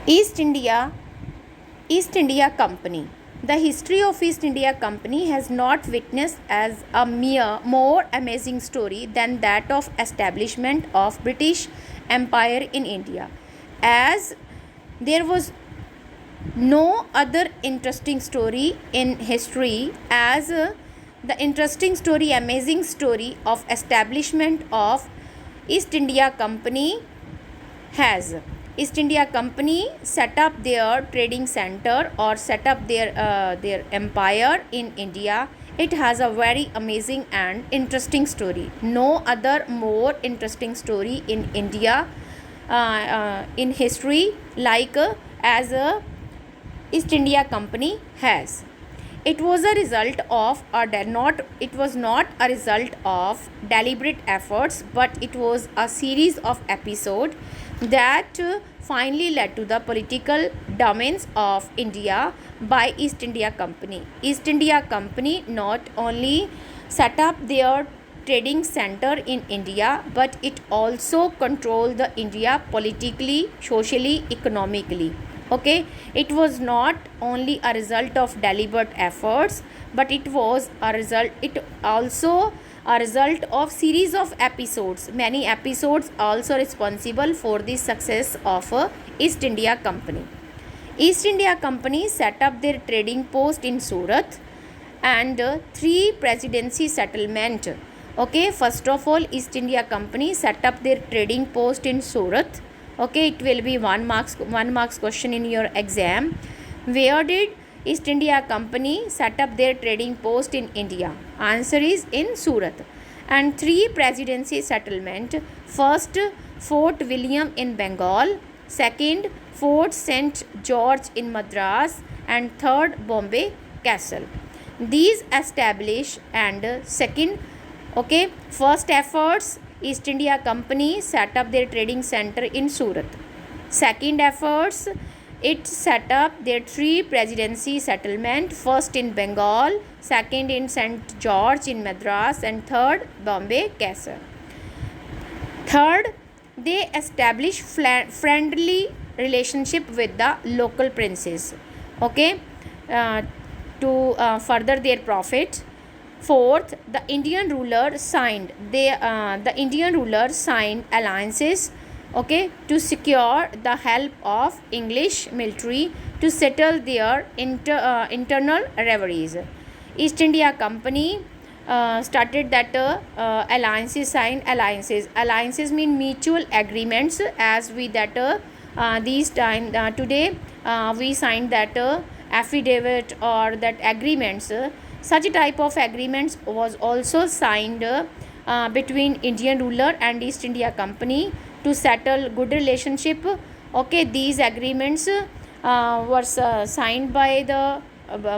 East India East India Company. The history of East India Company has not witnessed as a mere more amazing story than that of establishment of British Empire in India. As there was no other interesting story in history as the interesting story, amazing story of establishment of East India Company has. East India Company set up their trading center or set up their empire in India. It has a very amazing and interesting story. No other more interesting story in India in history like as a East India Company has. It was a result of it was not a result of deliberate efforts, but it was a series of episodes that finally led to the political dominance of India by East India Company. East India Company not only set up their trading center in India, but it also controlled the India politically, socially, economically. Okay, it was not only a result of deliberate efforts, but it was a result, it also a result of series of episodes. Many episodes also responsible for the success of East India Company. East India Company set up their trading post in Surat and three presidency settlement. Okay, first of all, East India Company set up their trading post in Surat. Okay, it will be one marks question in your exam. Where did East India Company set up their trading post in India? Answer is in Surat. And three presidency settlement. First, Fort William in Bengal. Second, Fort St. George in Madras. And third, Bombay Castle. These establish and second, okay, first efforts, East India Company set up their trading center in Surat. Second efforts, it set up their three presidency settlement, first in Bengal, second in St. George in Madras, and third Bombay Castle. Third, they establish friendly relationship with the local princes, okay, uh, to further their profit. Fourth, the Indian ruler signed the Indian ruler signed alliances, okay, to secure the help of English military to settle their internal rivalries. East India Company started that alliances, signed alliances. Alliances mean mutual agreements, as we that these time today we signed that affidavit or that agreements. Such a type of agreements was also signed between Indian ruler and East India Company to settle good relationship. Okay, these agreements were signed by the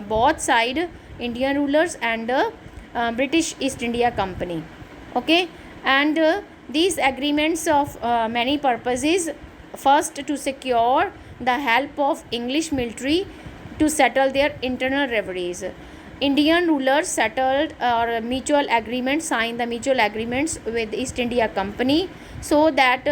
both side, Indian rulers and British East India Company. Okay, and these agreements of many purposes. First, to secure the help of English military to settle their internal rivalries. Indian rulers settled or mutual agreements, signed the mutual agreements with East India Company, so that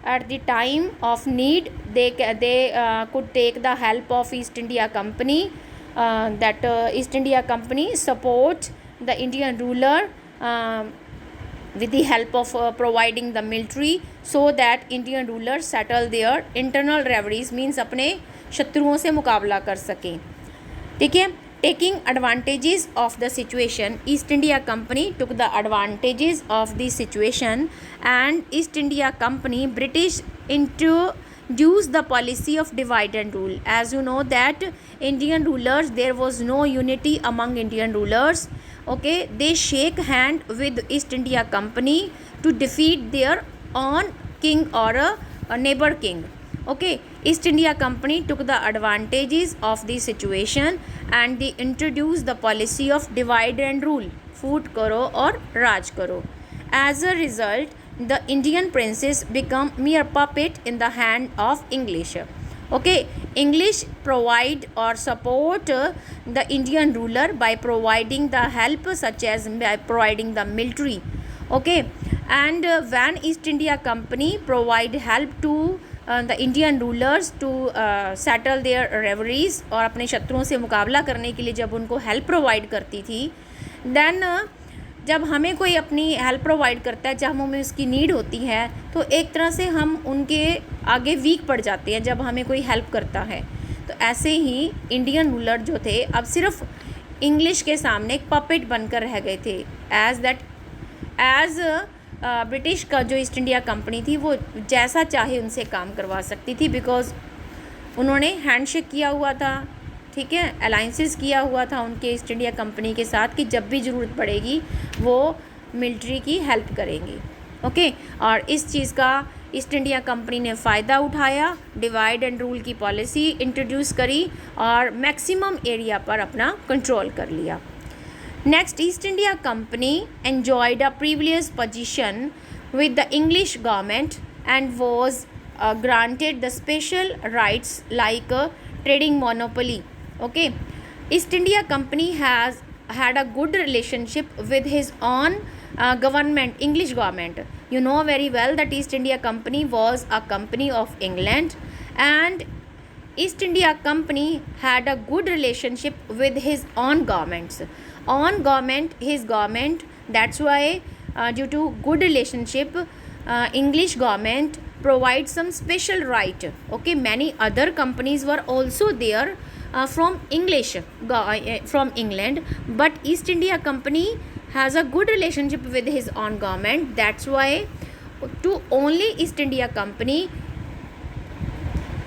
at the time of need they could take the help of East India Company. That East India Company support the Indian ruler with the help of providing the military, so that Indian rulers settle their internal rivalries, means अपने शत्रुओं से मुकाबला कर सकें. ठीक है. Taking advantages of the situation, East India Company took the advantages of the situation, and East India Company British introduced the policy of divide and rule. As you know that Indian rulers, there was no unity among Indian rulers. Okay, they shake hand with East India Company to defeat their own king or a neighbor king. Okay, East India Company took the advantages of the situation and they introduced the policy of divide and rule, foot karo or raj karo. As a result, the Indian princes become mere puppet in the hand of English. Okay, English provide or support the Indian ruler by providing the help, such as by providing the military. Okay, and when East India Company provide help to the Indian rulers to settle their rivalries, और अपने शत्रुओं से मुकाबला करने के लिए जब उनको हेल्प प्रोवाइड करती थी, देन जब हमें कोई अपनी हेल्प प्रोवाइड करता है, जब हमें उसकी नीड होती है, तो एक तरह से हम उनके आगे वीक पड़ जाते हैं जब हमें कोई हेल्प करता है। तो ऐसे ही इंडियन रूलर जो थे अब सिर्फ इंग्लिश के सामने एक पपेट बनकर रह गए थे, एज ब्रिटिश का जो ईस्ट इंडिया कंपनी थी वो जैसा चाहे उनसे काम करवा सकती थी, बिकॉज उन्होंने हैंडशेक किया हुआ था, ठीक है, अलाइंसेस किया हुआ था उनके ईस्ट इंडिया कंपनी के साथ कि जब भी ज़रूरत पड़ेगी वो मिलिट्री की हेल्प करेंगी। ओके, और इस चीज़ का ईस्ट इंडिया कंपनी ने फ़ायदा उठाया, डिवाइड एंड रूल की पॉलिसी इंट्रोड्यूस करी और मैक्सिमम एरिया पर अपना कंट्रोल कर लिया। Next, East India Company enjoyed a privileged position with the English government and was granted the special rights like trading monopoly. Okay, East India Company has had a good relationship with his own government, English government. You know very well that East India Company was a company of England, and East India Company had a good relationship with his own governments. His government, that's why due to good relationship, English government provides some special right. Okay, many other companies were also there from from England, but East India Company has a good relationship with his own government. That's why to only East India Company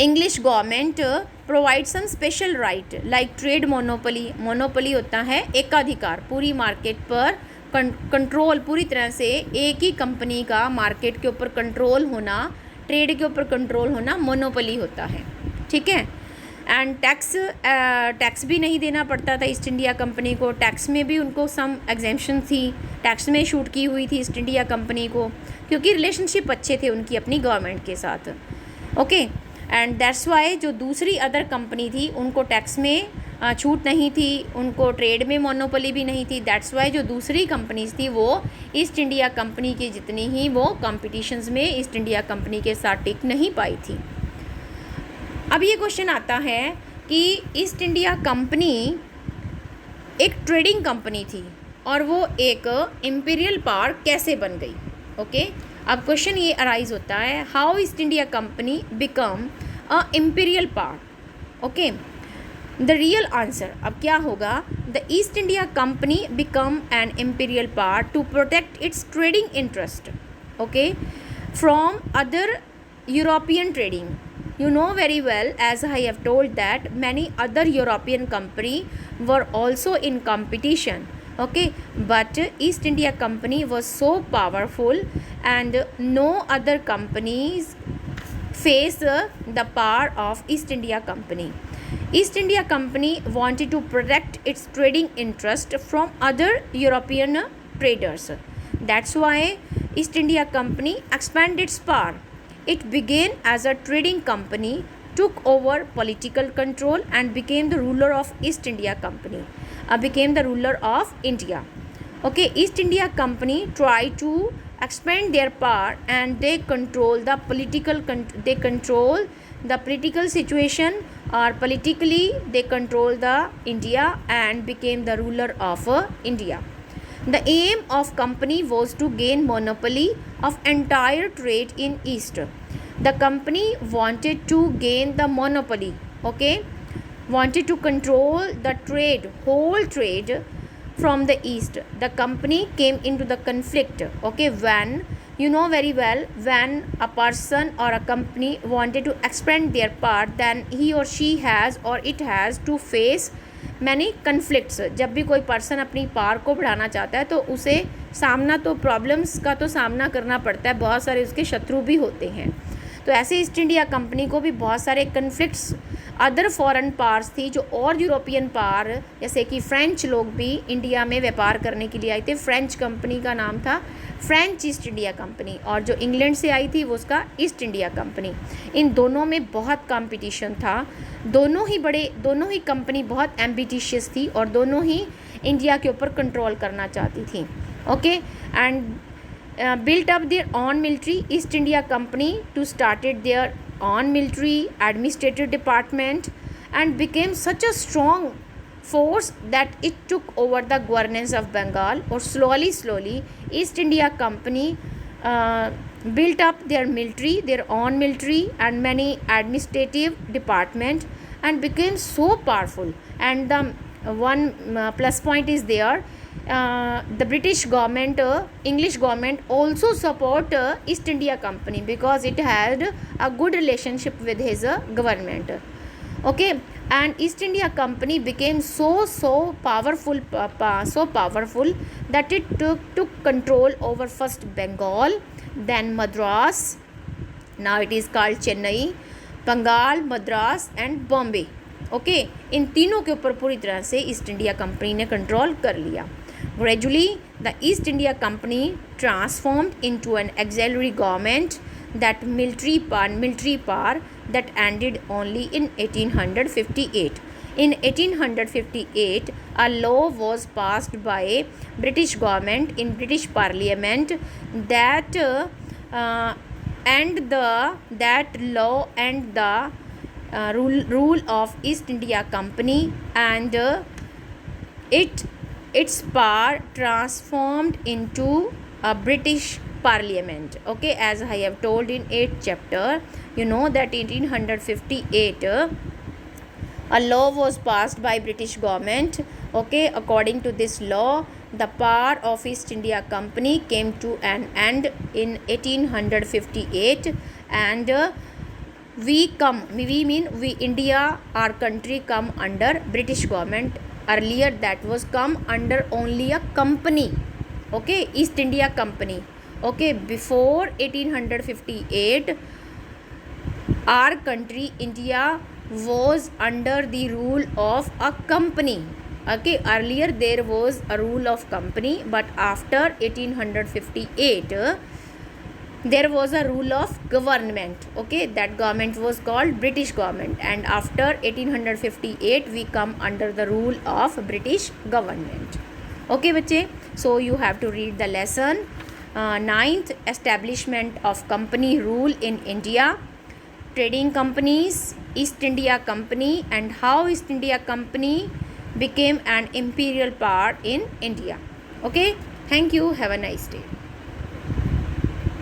English government provide some special right like trade monopoly होता है एकाधिकार, पूरी market पर control, पूरी तरह से एक ही company का मार्केट के ऊपर कंट्रोल होना, ट्रेड के ऊपर कंट्रोल होना मोनोपोली होता है, ठीक है। एंड टैक्स भी नहीं देना पड़ता था ईस्ट इंडिया कंपनी को, टैक्स में भी उनको सम एग्जेम्पशन थी, टैक्स में छूट की हुई थी ईस्ट इंडिया कंपनी को, क्योंकि रिलेशनशिप अच्छे थे उनकी अपनी गवर्नमेंट के साथ। ओके, एंड दैट्स वाई जो दूसरी अदर कंपनी थी उनको टैक्स में छूट नहीं थी, उनको ट्रेड में मोनोपोली भी नहीं थी। दैट्स वाई जो दूसरी कंपनीज थी वो ईस्ट इंडिया कंपनी की जितनी ही वो कॉम्पिटिशन्स में ईस्ट इंडिया कंपनी के साथ टिक नहीं पाई थी। अब ये क्वेश्चन आता है कि ईस्ट इंडिया कंपनी एक ट्रेडिंग कंपनी थी और वो एक इम्पीरियल पावर कैसे बन गई। ओके, अब क्वेश्चन ये अराइज होता है, how East India Company become a imperial power. Okay, the real answer अब क्या होगा, the East India Company become an imperial power to protect its trading interest, okay, from other European trading. You know very well, as I have told, that many other European company were also in competition. Okay, but East India Company was so powerful and no other companies face the power of East India Company. East India Company wanted to protect its trading interest from other European traders. That's why East India Company expanded its power. It began as a trading company, took over political control and became the ruler of East India Company. Became the ruler of India. Okay, East India Company tried to expand their power and they control the political situation, or politically they control the India and became the ruler of India. The aim of company was to gain monopoly of entire trade in East. The company wanted to gain the monopoly, okay, wanted to control the trade, whole trade from the East. The company came into the conflict, okay, when, you know very well, when a person or a company wanted to expand their power, then he or she has or it has to face many conflicts. जब भी कोई person अपनी power को बढ़ाना चाहता है तो उसे सामना तो प्रॉब्लम्स का तो सामना करना पड़ता है, बहुत सारे उसके शत्रु भी होते हैं। तो ऐसे ईस्ट इंडिया कंपनी को भी बहुत सारे कन्फ्लिक्ट्स अदर फॉरेन पावर्स थी, जो और यूरोपियन पावर जैसे कि फ्रेंच लोग भी इंडिया में व्यापार करने के लिए आए थे। फ्रेंच कंपनी का नाम था फ्रेंच ईस्ट इंडिया कंपनी, और जो इंग्लैंड से आई थी वो उसका ईस्ट इंडिया कंपनी। इन दोनों में बहुत कंपटीशन था, दोनों ही कंपनी बहुत एम्बिटिशियस थी और दोनों ही इंडिया के ऊपर कंट्रोल करना चाहती थी। Okay, and built up their own military. East India Company to started their own military administrative department and became such a strong force that it took over the governance of Bengal. Or slowly East India Company built up their military, their own military and many administrative department, and became so powerful. And the one plus point is there, the British government, English government also support East India Company because it had a good relationship with his government. Okay, and East India Company became so powerful, so powerful that it took control over first Bengal, then Madras, now it is called Chennai, Bengal, Madras and Bombay. Okay, इन तीनों के ऊपर पूरी तरह से East India Company ने control कर लिया. Gradually the East India Company transformed into an auxiliary government that military power that ended only in 1858. In 1858, a law was passed by British government in British Parliament that that law and the rule of East India Company, and its power transformed into a British Parliament. Okay, as I have told in 8th chapter, you know that in 1858 a law was passed by British government. Okay, according to this law, the power of East India Company came to an end in 1858, and we India, our country, come under British government. Earlier that was come under only a company. Okay, East India Company. Okay, before 1858 our country India was under the rule of a company. Okay, earlier there was a rule of company, but after 1858 there was a rule of government. Okay, that government was called British government, and after 1858 we come under the rule of British government. Okay बच्चे, so you have to read the lesson. Ninth, establishment of company rule in India, trading companies, East India Company, and how East India Company became an imperial power in India. Okay, thank you, have a nice day.